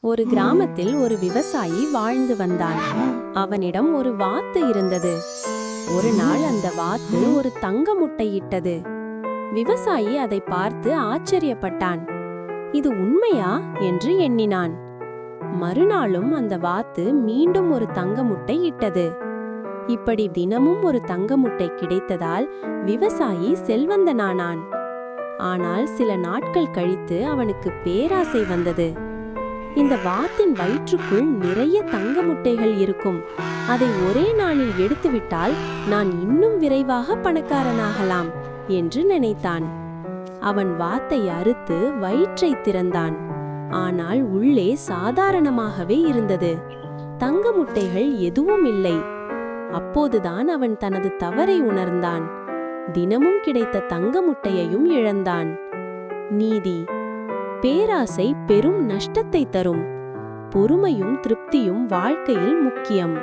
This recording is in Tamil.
ஒரு கிராமத்தில் ஒரு விவசாயி வாழ்ந்து வந்தான். அவனிடம் ஒரு வாத்து இருந்தது. ஒரு நாள் அந்த வாத்து ஒரு தங்க முட்டையிட்டது. விவசாயி அதை பார்த்து ஆச்சரியப்பட்டான். இது உண்மையா என்று எண்ணினான். மறுநாளும் அந்த வாத்து மீண்டும் ஒரு தங்க முட்டை இட்டது. இப்படி தினமும் ஒரு தங்க முட்டை கிடைத்ததால் விவசாயி செல்வந்தனானான். ஆனால் சில நாட்கள் கழித்து அவனுக்கு பேராசை வந்தது. இந்த வாத்தின் வயிற்றுக்குள் நிறைய தங்க முட்டைகள் இருக்கும். அதை ஒரே நாளில் எடுத்துவிட்டால் நான் இன்னும் விரைவாக பணக்காரனாகலாம் என்று நினைத்தான். அவன் வாத்தை அறுத்து வயிற்றை திறந்தான். ஆனால் உள்ளே சாதாரணமாகவே இருந்தது. தங்க முட்டைகள் எதுவும் இல்லை. அப்போதுதான் அவன் தனது தவறை உணர்ந்தான். தினமும் கிடைத்த தங்க முட்டையையும் இழந்தான். நீதி: பேராசை பெரும் நஷ்டத்தை தரும். பொறுமையும் திருப்தியும் வாழ்க்கையில் முக்கியம்.